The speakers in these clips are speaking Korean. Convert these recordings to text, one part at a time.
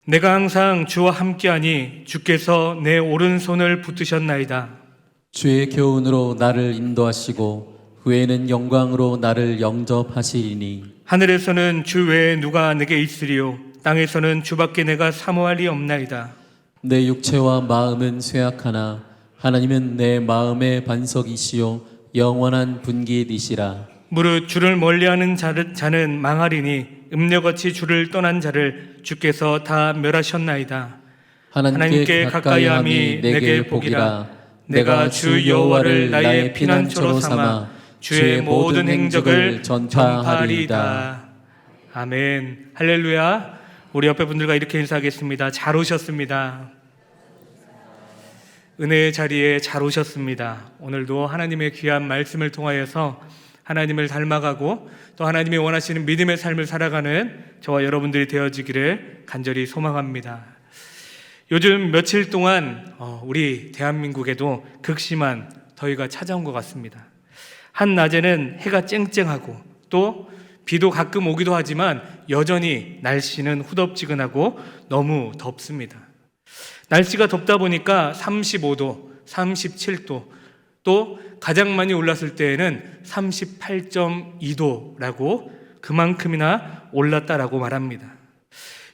내가 항상 주와 함께하니 주께서 내 오른손을 붙드셨나이다. 주의 교훈으로 나를 인도하시고 후에는 영광으로 나를 영접하시리니 하늘에서는 주 외에 누가 내게 있으리요 땅에서는 주밖에 내가 사모할 리 없나이다. 내 육체와 마음은 쇠약하나 하나님은 내 마음의 반석이시요 영원한 분깃이시라. 무릇 주를 멀리하는 자는 망하리니 음녀같이 주를 떠난 자를 주께서 다 멸하셨나이다. 하나님께 가까이함이 내게 복이라. 내가 주 여호와를 나의 피난처로 삼아 주의 모든 행적을 전파하리이다. 아멘. 할렐루야. 우리 옆에 분들과 이렇게 인사하겠습니다. 잘 오셨습니다. 은혜의 자리에 잘 오셨습니다. 오늘도 하나님의 귀한 말씀을 통하여서 하나님을 닮아가고 또 하나님이 원하시는 믿음의 삶을 살아가는 저와 여러분들이 되어지기를 간절히 소망합니다. 요즘 며칠 동안 우리 대한민국에도 극심한 더위가 찾아온 것 같습니다. 한낮에는 해가 쨍쨍하고 또 비도 가끔 오기도 하지만 여전히 날씨는 후덥지근하고 너무 덥습니다. 날씨가 덥다 보니까 35도, 37도, 또 가장 많이 올랐을 때에는 38.2도라고 그만큼이나 올랐다라고 말합니다.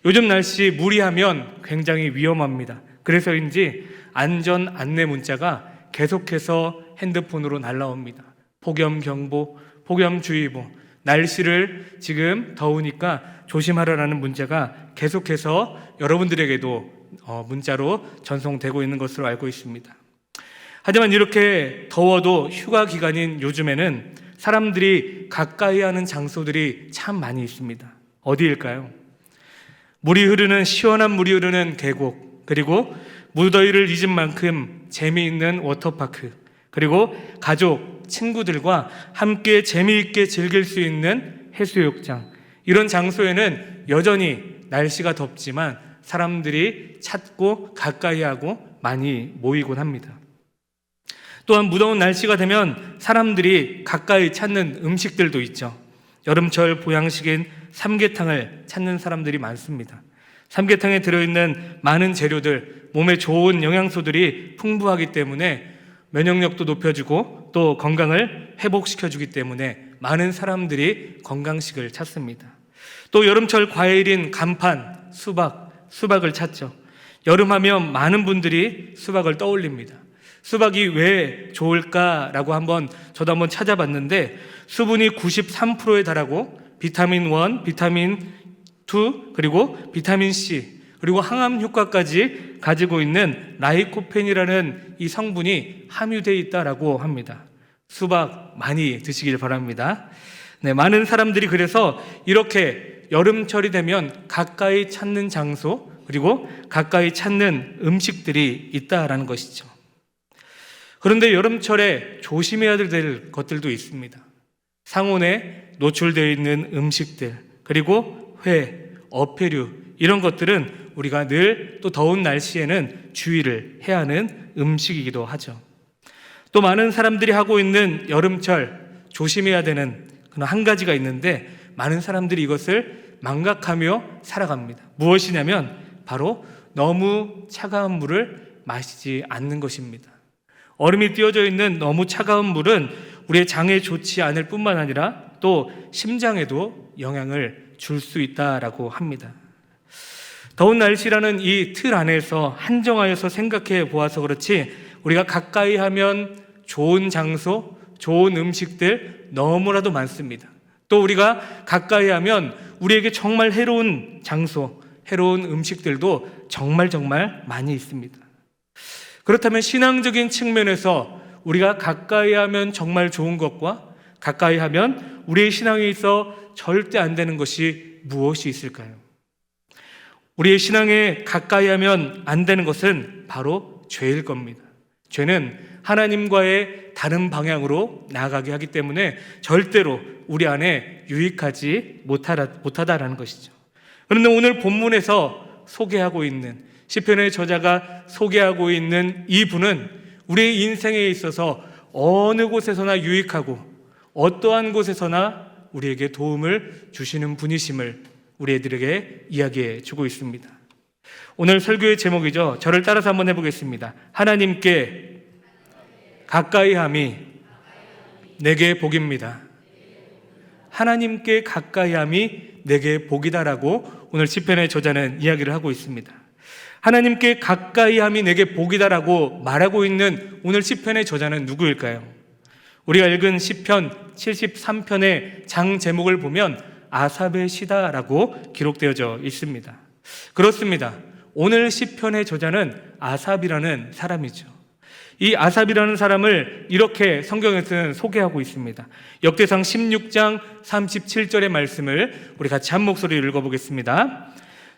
요즘 날씨 무리하면 굉장히 위험합니다. 그래서인지 안전 안내 문자가 계속해서 핸드폰으로 날라옵니다. 폭염경보, 폭염주의보, 날씨를 지금 더우니까 조심하라라는 문자가 계속해서 여러분들에게도 문자로 전송되고 있는 것으로 알고 있습니다. 하지만 이렇게 더워도 휴가 기간인 요즘에는 사람들이 가까이 하는 장소들이 참 많이 있습니다. 어디일까요? 시원한 물이 흐르는 계곡, 그리고 무더위를 잊은 만큼 재미있는 워터파크, 그리고 가족, 친구들과 함께 재미있게 즐길 수 있는 해수욕장, 이런 장소에는 여전히 날씨가 덥지만 사람들이 찾고 가까이 하고 많이 모이곤 합니다. 또한 무더운 날씨가 되면 사람들이 가까이 찾는 음식들도 있죠. 여름철 보양식인 삼계탕을 찾는 사람들이 많습니다. 삼계탕에 들어있는 많은 재료들, 몸에 좋은 영양소들이 풍부하기 때문에 면역력도 높여주고 또 건강을 회복시켜주기 때문에 많은 사람들이 건강식을 찾습니다. 또 여름철 과일인 간판, 수박을 찾죠. 여름하면 많은 분들이 수박을 떠올립니다. 수박이 왜 좋을까라고 저도 한번 찾아봤는데 수분이 93%에 달하고 비타민 1, 비타민 2, 그리고 비타민 C, 그리고 항암 효과까지 가지고 있는 라이코펜이라는 이 성분이 함유되어 있다라고 합니다. 수박 많이 드시길 바랍니다. 네, 많은 사람들이 그래서 이렇게 여름철이 되면 가까이 찾는 장소, 그리고 가까이 찾는 음식들이 있다라는 것이죠. 그런데 여름철에 조심해야 될 것들도 있습니다. 상온에 노출되어 있는 음식들, 그리고 회, 어패류, 이런 것들은 우리가 늘 또 더운 날씨에는 주의를 해야 하는 음식이기도 하죠. 또 많은 사람들이 하고 있는 여름철 조심해야 되는 그런 한 가지가 있는데 많은 사람들이 이것을 망각하며 살아갑니다. 무엇이냐면 바로 너무 차가운 물을 마시지 않는 것입니다. 얼음이 띄어져 있는 너무 차가운 물은 우리의 장에 좋지 않을 뿐만 아니라 또 심장에도 영향을 줄 수 있다라고 합니다. 더운 날씨라는 이 틀 안에서 한정하여서 생각해 보아서 그렇지 우리가 가까이 하면 좋은 장소, 좋은 음식들 너무나도 많습니다. 또 우리가 가까이 하면 우리에게 정말 해로운 장소, 해로운 음식들도 정말 많이 있습니다. 그렇다면 신앙적인 측면에서 우리가 가까이 하면 정말 좋은 것과 가까이 하면 우리의 신앙에 있어 절대 안 되는 것이 무엇이 있을까요? 우리의 신앙에 가까이 하면 안 되는 것은 바로 죄일 겁니다. 죄는 하나님과의 다른 방향으로 나아가게 하기 때문에 절대로 우리 안에 유익하지 못하다라는 것이죠. 그런데 오늘 본문에서 소개하고 있는 시편의 저자가 소개하고 있는 이 분은 우리의 인생에 있어서 어느 곳에서나 유익하고 어떠한 곳에서나 우리에게 도움을 주시는 분이심을 우리 애들에게 이야기해 주고 있습니다. 오늘 설교의 제목이죠. 저를 따라서 한번 해보겠습니다. 하나님께 가까이함이 내게 복입니다. 하나님께 가까이함이 내게 복이다라고 오늘 시편의 저자는 이야기를 하고 있습니다. 하나님께 가까이함이 내게 복이다라고 말하고 있는 오늘 시편의 저자는 누구일까요? 우리가 읽은 시편 73편의 장 제목을 보면 아삽의 시다라고 기록되어져 있습니다. 그렇습니다. 오늘 시편의 저자는 아삽이라는 사람이죠. 이 아삽이라는 사람을 이렇게 성경에서는 소개하고 있습니다. 역대상 16장 37절의 말씀을 우리 같이 한 목소리로 읽어보겠습니다.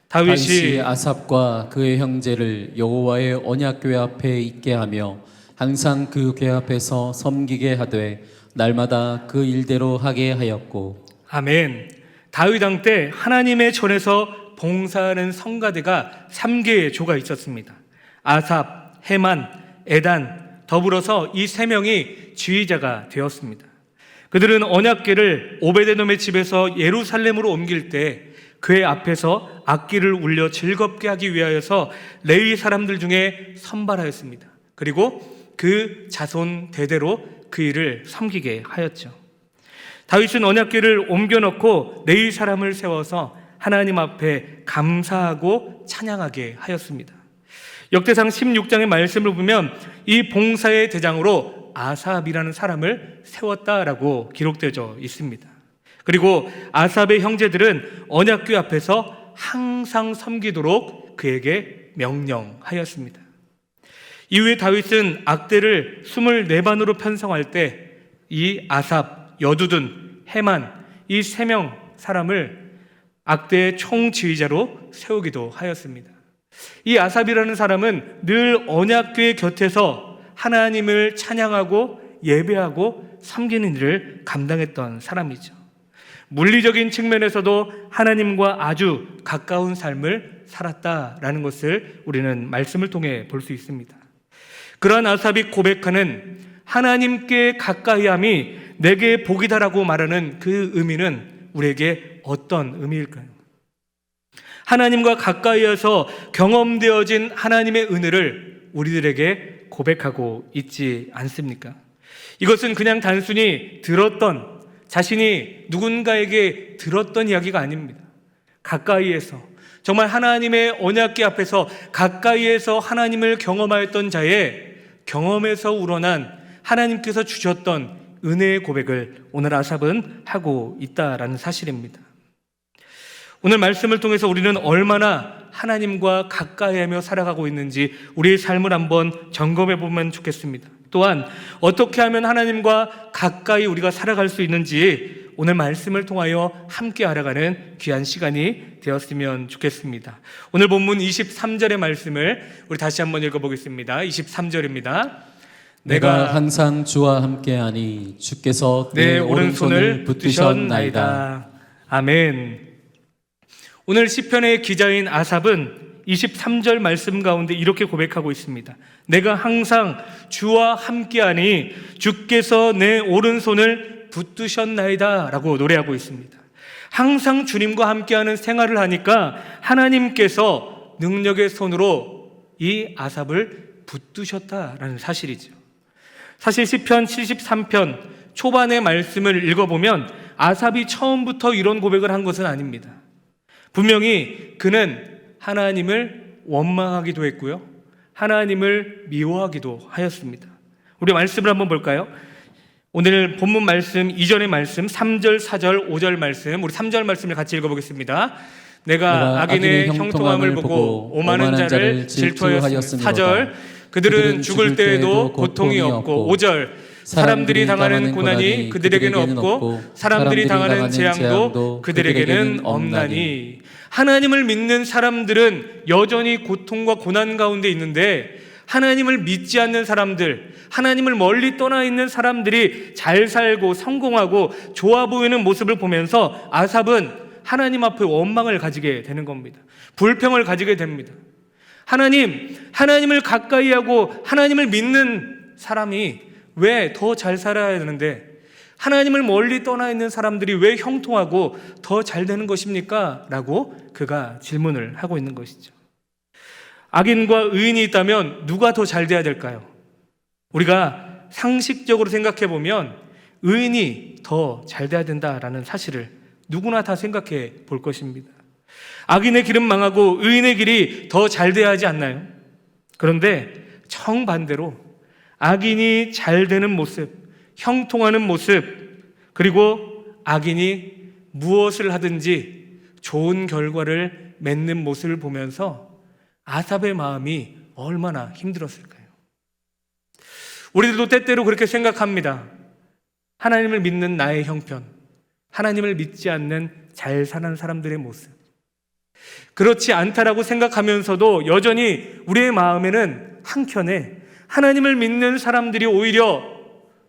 다윗이 아삽과 그의 형제를 여호와의 언약궤 앞에 있게 하며 항상 그 궤 앞에서 섬기게 하되 날마다 그 일대로 하게 하였고. 아멘. 다윗 왕 때 하나님의 전에서 봉사하는 성가대가 3개의 조가 있었습니다. 아삽, 헤만, 에단, 더불어서 이 3명이 지휘자가 되었습니다. 그들은 언약궤를 오베데돔의 집에서 예루살렘으로 옮길 때 그의 앞에서 악기를 울려 즐겁게 하기 위하여서 레위 사람들 중에 선발하였습니다. 그리고 그 자손 대대로 그 일을 섬기게 하였죠. 다윗은 언약궤를 옮겨놓고 레위 사람을 세워서 하나님 앞에 감사하고 찬양하게 하였습니다. 역대상 16장의 말씀을 보면 이 봉사의 대장으로 아삽이라는 사람을 세웠다라고 기록되어 있습니다. 그리고 아삽의 형제들은 언약궤 앞에서 항상 섬기도록 그에게 명령하였습니다. 이후에 다윗은 악대를 24반으로 편성할 때 이 아삽, 여두둔, 헤만 이 3명 사람을 악대의 총지휘자로 세우기도 하였습니다. 이 아삽이라는 사람은 늘 언약궤 곁에서 하나님을 찬양하고 예배하고 섬기는 일을 감당했던 사람이죠. 물리적인 측면에서도 하나님과 아주 가까운 삶을 살았다라는 것을 우리는 말씀을 통해 볼 수 있습니다. 그러한 아삽이 고백하는 하나님께 가까이함이 내게 복이다라고 말하는 그 의미는 우리에게 어떤 의미일까요? 하나님과 가까이에서 경험되어진 하나님의 은혜를 우리들에게 고백하고 있지 않습니까? 이것은 그냥 단순히 들었던, 자신이 누군가에게 들었던 이야기가 아닙니다. 가까이에서, 정말 하나님의 언약궤 앞에서 가까이에서 하나님을 경험하였던 자의 경험에서 우러난 하나님께서 주셨던 은혜의 고백을 오늘 아삽은 하고 있다라는 사실입니다. 오늘 말씀을 통해서 우리는 얼마나 하나님과 가까이하며 살아가고 있는지 우리의 삶을 한번 점검해 보면 좋겠습니다. 또한 어떻게 하면 하나님과 가까이 우리가 살아갈 수 있는지 오늘 말씀을 통하여 함께 알아가는 귀한 시간이 되었으면 좋겠습니다. 오늘 본문 23절의 말씀을 우리 다시 한번 읽어보겠습니다. 23절입니다. 내가 항상 주와 함께하니 주께서 내 오른손을 붙드셨나이다. 아멘. 오늘 시편의 기자인 아삽은 23절 말씀 가운데 이렇게 고백하고 있습니다. 내가 항상 주와 함께하니 주께서 내 오른손을 붙드셨나이다 라고 노래하고 있습니다. 항상 주님과 함께하는 생활을 하니까 하나님께서 능력의 손으로 이 아삽을 붙드셨다라는 사실이죠. 사실 시편 73편 초반의 말씀을 읽어보면 아삽이 처음부터 이런 고백을 한 것은 아닙니다. 분명히 그는 하나님을 원망하기도 했고요, 하나님을 미워하기도 하였습니다. 우리 말씀을 한번 볼까요? 오늘 본문 말씀 이전의 말씀 3절, 4절, 5절 말씀, 우리 3절 말씀을 같이 읽어보겠습니다. 내가 악인의 형통함을 보고 오만한 자를 질투하였으며 4절 그들은 죽을 때에도 고통이 없고 5절 사람들이 당하는 고난이 그들에게는 없고 사람들이 당하는 재앙도 그들에게는 없나니. 하나님을 믿는 사람들은 여전히 고통과 고난 가운데 있는데 하나님을 믿지 않는 사람들, 하나님을 멀리 떠나 있는 사람들이 잘 살고 성공하고 좋아 보이는 모습을 보면서 아삽은 하나님 앞에 원망을 가지게 되는 겁니다. 불평을 가지게 됩니다. 하나님을 가까이 하고 하나님을 믿는 사람이 왜 더 잘 살아야 되는데 하나님을 멀리 떠나 있는 사람들이 왜 형통하고 더 잘 되는 것입니까? 라고 그가 질문을 하고 있는 것이죠. 악인과 의인이 있다면 누가 더 잘 돼야 될까요? 우리가 상식적으로 생각해 보면 의인이 더 잘 돼야 된다라는 사실을 누구나 다 생각해 볼 것입니다. 악인의 길은 망하고 의인의 길이 더 잘 돼야 하지 않나요? 그런데 정반대로 악인이 잘 되는 모습, 형통하는 모습, 그리고 악인이 무엇을 하든지 좋은 결과를 맺는 모습을 보면서 아삽의 마음이 얼마나 힘들었을까요? 우리들도 때때로 그렇게 생각합니다. 하나님을 믿는 나의 형편, 하나님을 믿지 않는 잘 사는 사람들의 모습, 그렇지 않다라고 생각하면서도 여전히 우리의 마음에는 한켠에 하나님을 믿는 사람들이 오히려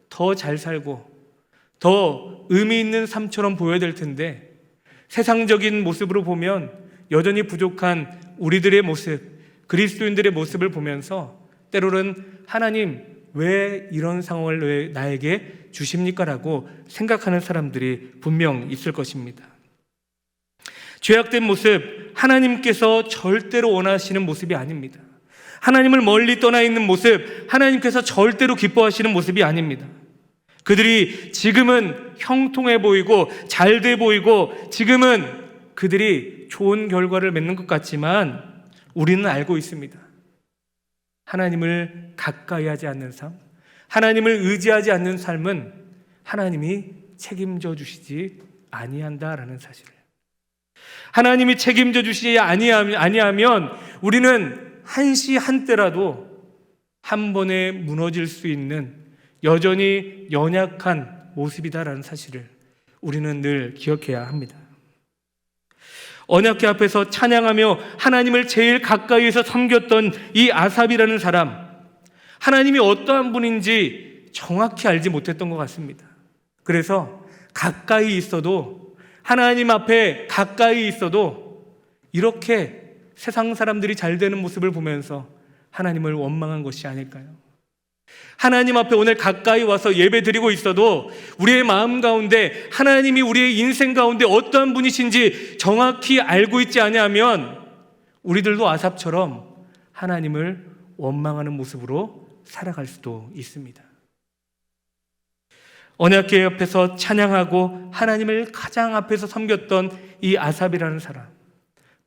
더 잘 살고 더 의미 있는 삶처럼 보여야 될 텐데, 세상적인 모습으로 보면 여전히 부족한 우리들의 모습, 그리스도인들의 모습을 보면서 때로는 하나님 왜 이런 상황을 왜 나에게 주십니까? 라고 생각하는 사람들이 분명 있을 것입니다. 죄악된 모습, 하나님께서 절대로 원하시는 모습이 아닙니다. 하나님을 멀리 떠나 있는 모습, 하나님께서 절대로 기뻐하시는 모습이 아닙니다. 그들이 지금은 형통해 보이고 잘 돼 보이고 지금은 그들이 좋은 결과를 맺는 것 같지만 우리는 알고 있습니다. 하나님을 가까이 하지 않는 삶, 하나님을 의지하지 않는 삶은 하나님이 책임져 주시지 아니한다라는 사실을, 하나님이 책임져 주시지 아니하면 우리는 한시 한때라도 한 번에 무너질 수 있는 여전히 연약한 모습이다라는 사실을 우리는 늘 기억해야 합니다. 언약궤 앞에서 찬양하며 하나님을 제일 가까이에서 섬겼던 이 아삽이라는 사람, 하나님이 어떠한 분인지 정확히 알지 못했던 것 같습니다. 그래서 가까이 있어도, 하나님 앞에 가까이 있어도 이렇게 세상 사람들이 잘 되는 모습을 보면서 하나님을 원망한 것이 아닐까요? 하나님 앞에 오늘 가까이 와서 예배 드리고 있어도 우리의 마음 가운데 하나님이 우리의 인생 가운데 어떠한 분이신지 정확히 알고 있지 아니하면 우리들도 아삽처럼 하나님을 원망하는 모습으로 살아갈 수도 있습니다. 언약궤 옆에서 찬양하고 하나님을 가장 앞에서 섬겼던 이 아삽이라는 사람,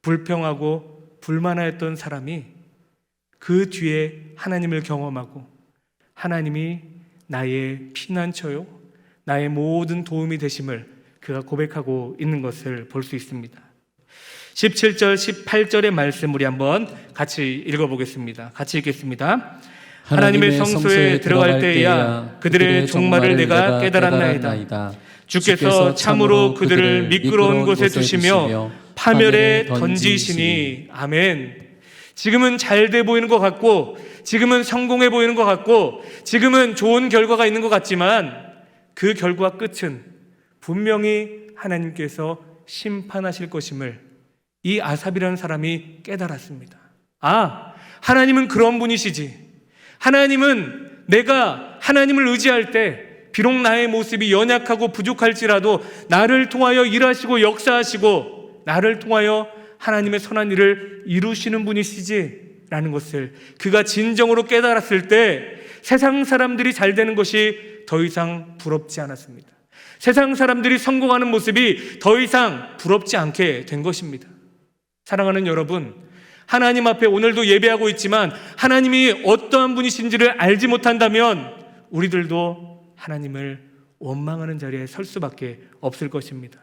불평하고 불만하였던 사람이 그 뒤에 하나님을 경험하고 하나님이 나의 피난처요, 나의 모든 도움이 되심을 그가 고백하고 있는 것을 볼 수 있습니다. 17절, 18절의 말씀 우리 한번 같이 읽어보겠습니다. 같이 읽겠습니다. 하나님의 성소에 들어갈 때야 그들의 종말을 내가 깨달았나이다. 주께서 참으로 그들을 미끄러운 곳에 두시며 파멸에 던지시니. 아멘. 지금은 잘 돼 보이는 것 같고, 지금은 성공해 보이는 것 같고, 지금은 좋은 결과가 있는 것 같지만 그 결과 끝은 분명히 하나님께서 심판하실 것임을 이 아삽이라는 사람이 깨달았습니다. 아, 하나님은 그런 분이시지. 하나님은 내가 하나님을 의지할 때 비록 나의 모습이 연약하고 부족할지라도 나를 통하여 일하시고 역사하시고 나를 통하여 하나님의 선한 일을 이루시는 분이시지 라는 것을 그가 진정으로 깨달았을 때 세상 사람들이 잘 되는 것이 더 이상 부럽지 않았습니다. 세상 사람들이 성공하는 모습이 더 이상 부럽지 않게 된 것입니다. 사랑하는 여러분, 하나님 앞에 오늘도 예배하고 있지만 하나님이 어떠한 분이신지를 알지 못한다면 우리들도 하나님을 원망하는 자리에 설 수밖에 없을 것입니다.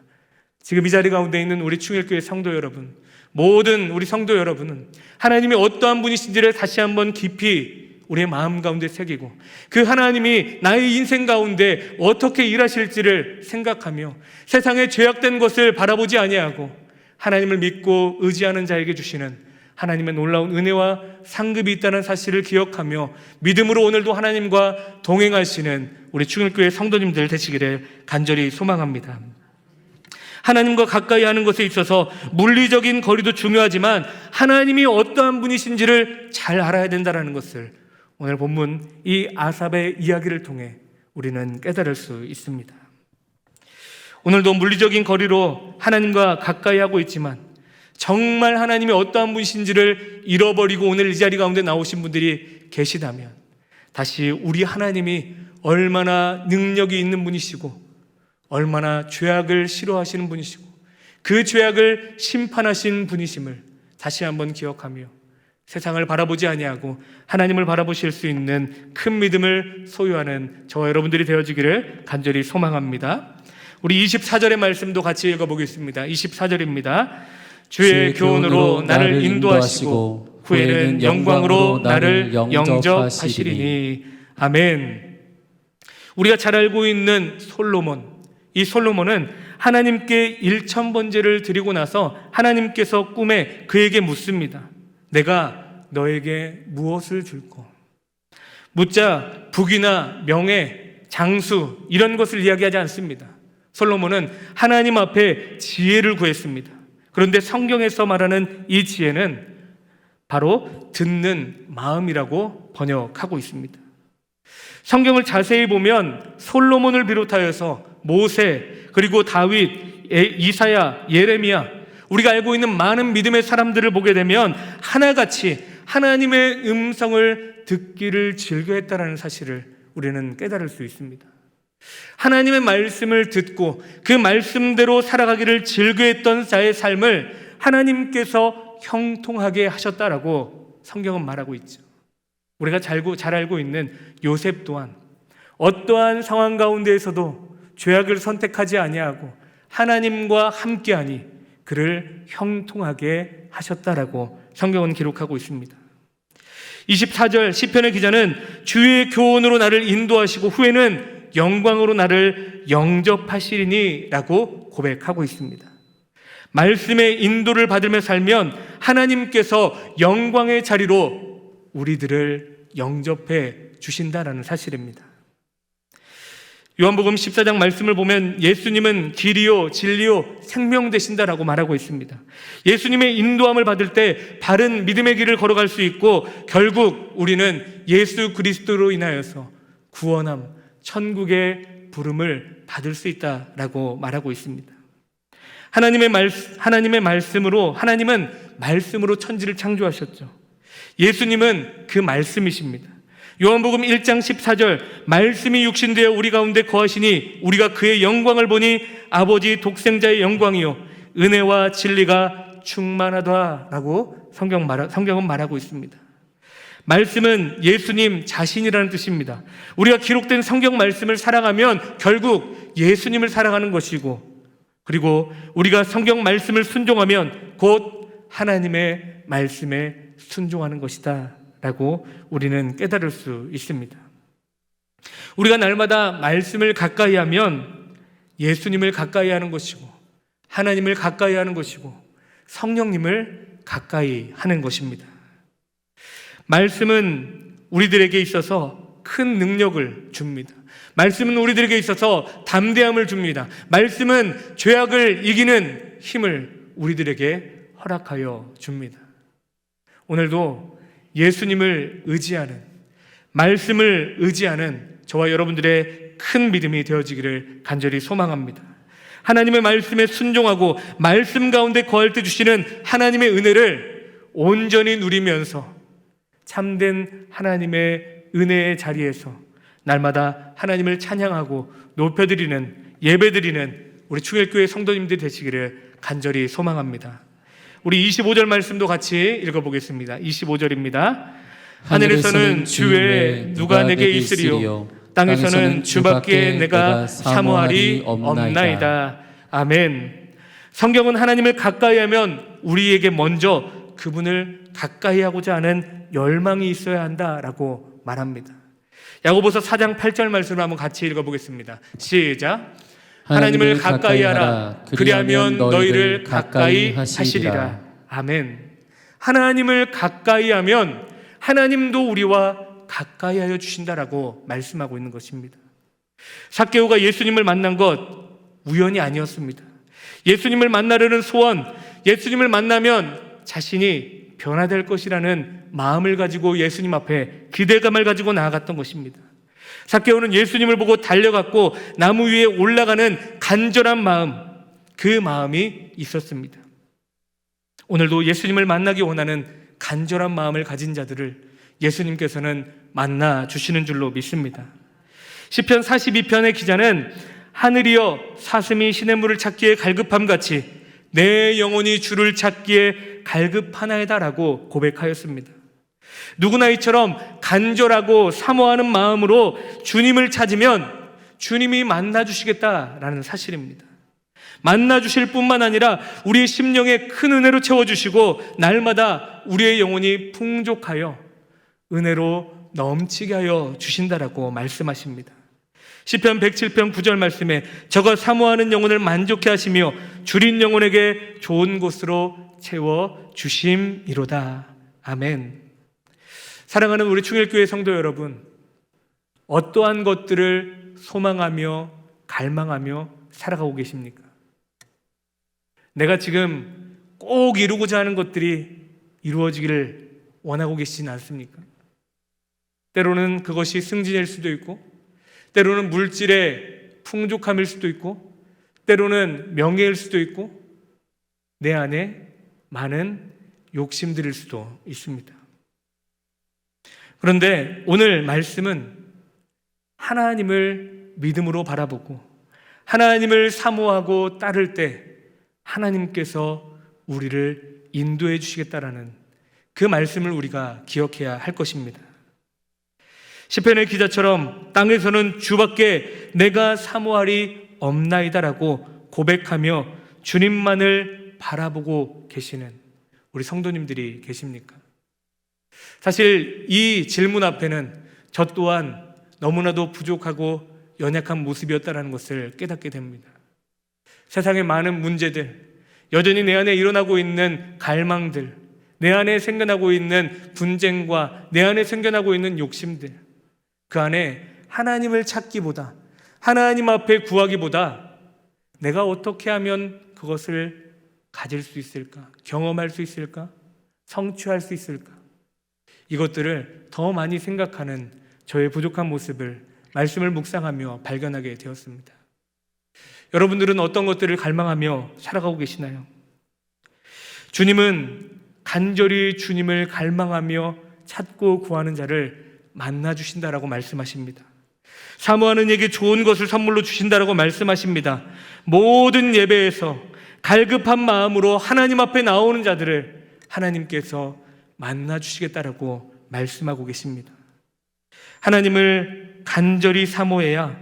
지금 이 자리 가운데 있는 우리 충일교회 성도 여러분, 모든 우리 성도 여러분은 하나님이 어떠한 분이신지를 다시 한번 깊이 우리의 마음 가운데 새기고 그 하나님이 나의 인생 가운데 어떻게 일하실지를 생각하며 세상의 죄악된 것을 바라보지 아니하고 하나님을 믿고 의지하는 자에게 주시는 하나님의 놀라운 은혜와 상급이 있다는 사실을 기억하며 믿음으로 오늘도 하나님과 동행하시는 우리 충일교회 성도님들 되시기를 간절히 소망합니다. 하나님과 가까이 하는 것에 있어서 물리적인 거리도 중요하지만 하나님이 어떠한 분이신지를 잘 알아야 된다는 것을 오늘 본문 이 아삽의 이야기를 통해 우리는 깨달을 수 있습니다. 오늘도 물리적인 거리로 하나님과 가까이 하고 있지만 정말 하나님이 어떠한 분이신지를 잃어버리고 오늘 이 자리 가운데 나오신 분들이 계시다면 다시 우리 하나님이 얼마나 능력이 있는 분이시고 얼마나 죄악을 싫어하시는 분이시고 그 죄악을 심판하신 분이심을 다시 한번 기억하며 세상을 바라보지 아니하고 하나님을 바라보실 수 있는 큰 믿음을 소유하는 저와 여러분들이 되어지기를 간절히 소망합니다. 우리 24절의 말씀도 같이 읽어보겠습니다. 24절입니다. 주의 교훈으로 나를 인도하시고 후에는 영광으로 나를 영접하시리니. 아멘. 우리가 잘 알고 있는 솔로몬, 이 솔로몬은 하나님께 1000번제를 드리고 나서 하나님께서 꿈에 그에게 묻습니다. 내가 너에게 무엇을 줄꼬? 묻자 부귀나 명예, 장수 이런 것을 이야기하지 않습니다. 솔로몬은 하나님 앞에 지혜를 구했습니다. 그런데 성경에서 말하는 이 지혜는 바로 듣는 마음이라고 번역하고 있습니다. 성경을 자세히 보면 솔로몬을 비롯하여서 모세, 그리고 다윗, 이사야, 예레미야, 우리가 알고 있는 많은 믿음의 사람들을 보게 되면 하나같이 하나님의 음성을 듣기를 즐겨했다는 사실을 우리는 깨달을 수 있습니다. 하나님의 말씀을 듣고 그 말씀대로 살아가기를 즐겨했던 자의 삶을 하나님께서 형통하게 하셨다라고 성경은 말하고 있죠. 우리가 잘 알고 있는 요셉 또한 어떠한 상황 가운데에서도 죄악을 선택하지 아니하고 하나님과 함께하니 그를 형통하게 하셨다라고 성경은 기록하고 있습니다. 24절 시편의 기자는 주의 교훈으로 나를 인도하시고 후에는 영광으로 나를 영접하시리니 라고 고백하고 있습니다. 말씀의 인도를 받으며 살면 하나님께서 영광의 자리로 우리들을 영접해 주신다라는 사실입니다. 요한복음 14장 말씀을 보면 예수님은 길이요 진리요 생명 되신다라고 말하고 있습니다. 예수님의 인도함을 받을 때 바른 믿음의 길을 걸어갈 수 있고 결국 우리는 예수 그리스도로 인하여서 구원함, 천국의 부름을 받을 수 있다라고 말하고 있습니다. 하나님의 말씀으로, 하나님은 말씀으로 천지를 창조하셨죠. 예수님은 그 말씀이십니다. 요한복음 1장 14절 말씀이 육신되어 우리 가운데 거하시니 우리가 그의 영광을 보니 아버지 독생자의 영광이요 은혜와 진리가 충만하다라고 성경은 말하고 있습니다. 말씀은 예수님 자신이라는 뜻입니다. 우리가 기록된 성경 말씀을 살아가면 결국 예수님을 살아가는 것이고 그리고 우리가 성경 말씀을 순종하면 곧 하나님의 말씀에 순종하는 것이다 라고 우리는 깨달을 수 있습니다. 우리가 날마다 말씀을 가까이 하면 예수님을 가까이 하는 것이고 하나님을 가까이 하는 것이고 성령님을 가까이 하는 것입니다. 말씀은 우리들에게 있어서 큰 능력을 줍니다. 말씀은 우리들에게 있어서 담대함을 줍니다. 말씀은 죄악을 이기는 힘을 우리들에게 허락하여 줍니다. 오늘도 예수님을 의지하는, 말씀을 의지하는 저와 여러분들의 큰 믿음이 되어지기를 간절히 소망합니다. 하나님의 말씀에 순종하고 말씀 가운데 거할 때 주시는 하나님의 은혜를 온전히 누리면서 참된 하나님의 은혜의 자리에서 날마다 하나님을 찬양하고 높여드리는, 예배드리는 우리 충일교회 성도님들 되시기를 간절히 소망합니다. 우리 25절 말씀도 같이 읽어보겠습니다. 25절입니다. 하늘에서는 주 외에 누가 내게 있으리요 땅에서는 주밖에 내가 사모하리 없나이다. 아멘. 성경은 하나님을 가까이 하면 우리에게 먼저 그분을 가까이 하고자 하는 열망이 있어야 한다라고 말합니다. 야고보서 4장 8절 말씀을 한번 같이 읽어보겠습니다. 시작. 하나님을 가까이 하라. 그리하면 너희를 가까이 하시리라. 아멘. 하나님을 가까이 하면 하나님도 우리와 가까이 하여 주신다라고 말씀하고 있는 것입니다. 삭개오가 예수님을 만난 것 우연이 아니었습니다. 예수님을 만나려는 소원, 예수님을 만나면 자신이 변화될 것이라는 마음을 가지고 예수님 앞에 기대감을 가지고 나아갔던 것입니다. 삭개오는 예수님을 보고 달려갔고 나무 위에 올라가는 간절한 마음, 그 마음이 있었습니다. 오늘도 예수님을 만나기 원하는 간절한 마음을 가진 자들을 예수님께서는 만나 주시는 줄로 믿습니다. 시편 42편의 기자는 하늘이여 사슴이 시냇물을 찾기에 갈급함 같이 내 영혼이 주를 찾기에 갈급하나이다라고 고백하였습니다. 누구나 이처럼 간절하고 사모하는 마음으로 주님을 찾으면 주님이 만나 주시겠다라는 사실입니다. 만나 주실 뿐만 아니라 우리의 심령에 큰 은혜로 채워주시고 날마다 우리의 영혼이 풍족하여 은혜로 넘치게 하여 주신다라고 말씀하십니다. 시편 107편 9절 말씀에 저가 사모하는 영혼을 만족해 하시며 줄인 영혼에게 좋은 곳으로 채워 주심이로다. 아멘. 사랑하는 우리 충일교회 성도 여러분, 어떠한 것들을 소망하며 갈망하며 살아가고 계십니까? 내가 지금 꼭 이루고자 하는 것들이 이루어지기를 원하고 계시진 않습니까? 때로는 그것이 승진일 수도 있고, 때로는 물질의 풍족함일 수도 있고, 때로는 명예일 수도 있고, 내 안에 많은 욕심들일 수도 있습니다. 그런데 오늘 말씀은 하나님을 믿음으로 바라보고 하나님을 사모하고 따를 때 하나님께서 우리를 인도해 주시겠다라는 그 말씀을 우리가 기억해야 할 것입니다. 시편의 기자처럼 땅에서는 주밖에 내가 사모하리 없나이다라고 고백하며 주님만을 바라보고 계시는 우리 성도님들이 계십니까? 사실 이 질문 앞에는 저 또한 너무나도 부족하고 연약한 모습이었다는 것을 깨닫게 됩니다. 세상의 많은 문제들, 여전히 내 안에 일어나고 있는 갈망들, 내 안에 생겨나고 있는 분쟁과 내 안에 생겨나고 있는 욕심들, 그 안에 하나님을 찾기보다, 하나님 앞에 구하기보다 내가 어떻게 하면 그것을 가질 수 있을까? 경험할 수 있을까? 성취할 수 있을까? 이것들을 더 많이 생각하는 저의 부족한 모습을 말씀을 묵상하며 발견하게 되었습니다. 여러분들은 어떤 것들을 갈망하며 살아가고 계시나요? 주님은 간절히 주님을 갈망하며 찾고 구하는 자를 만나 주신다라고 말씀하십니다. 사모하는 이에게 좋은 것을 선물로 주신다라고 말씀하십니다. 모든 예배에서 갈급한 마음으로 하나님 앞에 나오는 자들을 하나님께서 만나 주시겠다라고 말씀하고 계십니다. 하나님을 간절히 사모해야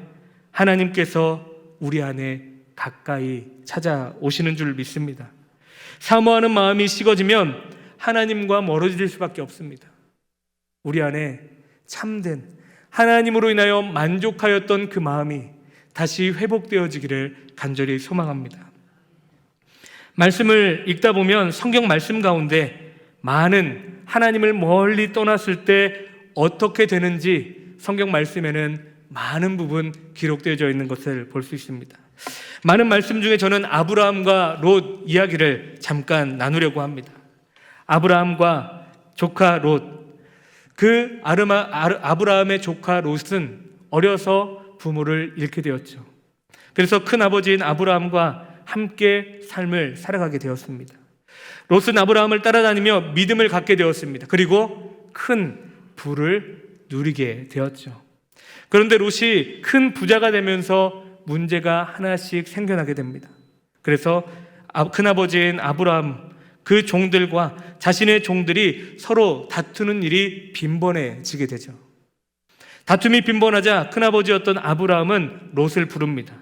하나님께서 우리 안에 가까이 찾아오시는 줄 믿습니다. 사모하는 마음이 식어지면 하나님과 멀어질 수밖에 없습니다. 우리 안에 참된 하나님으로 인하여 만족하였던 그 마음이 다시 회복되어지기를 간절히 소망합니다. 말씀을 읽다 보면 성경 말씀 가운데 많은 하나님을 멀리 떠났을 때 어떻게 되는지 성경 말씀에는 많은 부분 기록되어져 있는 것을 볼 수 있습니다. 많은 말씀 중에 저는 아브라함과 롯 이야기를 잠깐 나누려고 합니다. 아브라함과 조카 롯, 그 아브라함의 조카 롯은 어려서 부모를 잃게 되었죠. 그래서 큰아버지인 아브라함과 함께 삶을 살아가게 되었습니다. 롯은 아브라함을 따라다니며 믿음을 갖게 되었습니다. 그리고 큰 부를 누리게 되었죠. 그런데 롯이 큰 부자가 되면서 문제가 하나씩 생겨나게 됩니다. 그래서 큰아버지인 아브라함, 그 종들과 자신의 종들이 서로 다투는 일이 빈번해지게 되죠. 다툼이 빈번하자 큰아버지였던 아브라함은 롯을 부릅니다.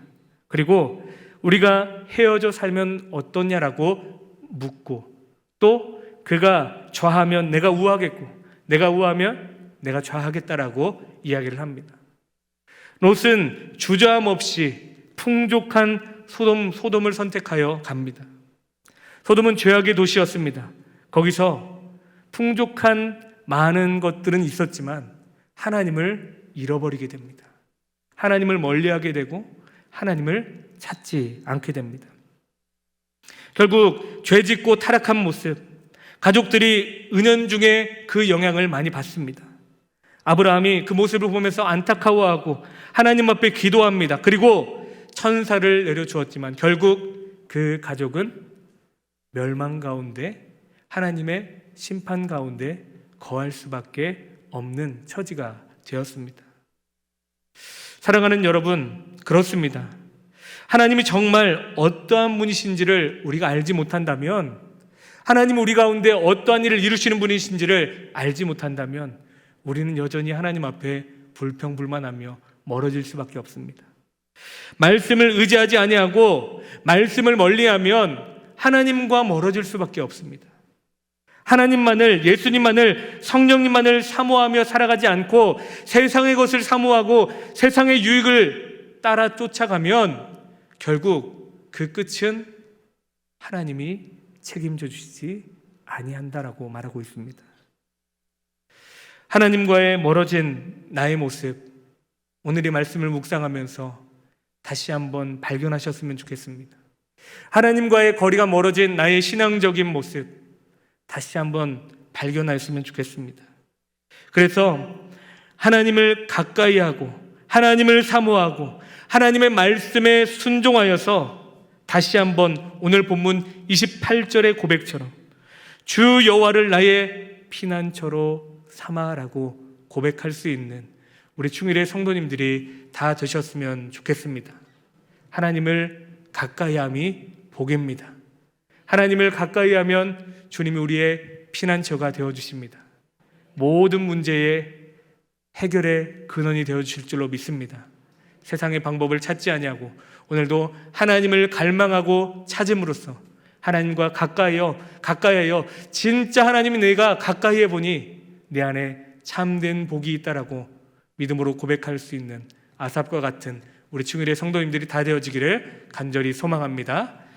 그리고 우리가 헤어져 살면 어떠냐라고 묻고, 또 그가 좌하면 내가 우하겠고 내가 우하면 내가 좌하겠다라고 이야기를 합니다. 롯은 주저함 없이 풍족한 소돔을 선택하여 갑니다. 소돔은 죄악의 도시였습니다. 거기서 풍족한 많은 것들은 있었지만 하나님을 잃어버리게 됩니다. 하나님을 멀리하게 되고 하나님을 찾지 않게 됩니다. 결국 죄짓고 타락한 모습, 가족들이 은연중에 그 영향을 많이 받습니다. 아브라함이 그 모습을 보면서 안타까워하고 하나님 앞에 기도합니다. 그리고 천사를 내려주었지만 결국 그 가족은 멸망 가운데 하나님의 심판 가운데 거할 수밖에 없는 처지가 되었습니다. 사랑하는 여러분, 그렇습니다. 하나님이 정말 어떠한 분이신지를 우리가 알지 못한다면, 하나님 우리 가운데 어떠한 일을 이루시는 분이신지를 알지 못한다면 우리는 여전히 하나님 앞에 불평불만하며 멀어질 수밖에 없습니다. 말씀을 의지하지 아니하고 말씀을 멀리하면 하나님과 멀어질 수밖에 없습니다. 하나님만을, 예수님만을, 성령님만을 사모하며 살아가지 않고 세상의 것을 사모하고 세상의 유익을 따라 쫓아가면 결국 그 끝은 하나님이 책임져 주시지 아니한다라고 말하고 있습니다. 하나님과의 멀어진 나의 모습, 오늘 이 말씀을 묵상하면서 다시 한번 발견하셨으면 좋겠습니다. 하나님과의 거리가 멀어진 나의 신앙적인 모습, 다시 한번 발견하였으면 좋겠습니다. 그래서 하나님을 가까이 하고 하나님을 사모하고 하나님의 말씀에 순종하여서 다시 한번 오늘 본문 28절의 고백처럼 주 여호와를 나의 피난처로 삼아라고 고백할 수 있는 우리 충일의 성도님들이 다 되셨으면 좋겠습니다. 하나님을 가까이함이 복입니다. 하나님을 가까이하면 주님이 우리의 피난처가 되어주십니다. 모든 문제의 해결의 근원이 되어주실 줄로 믿습니다. 세상의 방법을 찾지 아니하고 오늘도 하나님을 갈망하고 찾음으로써 하나님과 가까이하여 진짜 하나님이 내가 가까이해 보니 내 안에 참된 복이 있다라고 믿음으로 고백할 수 있는 아삽과 같은 우리 충일의 성도님들이 다 되어지기를 간절히 소망합니다.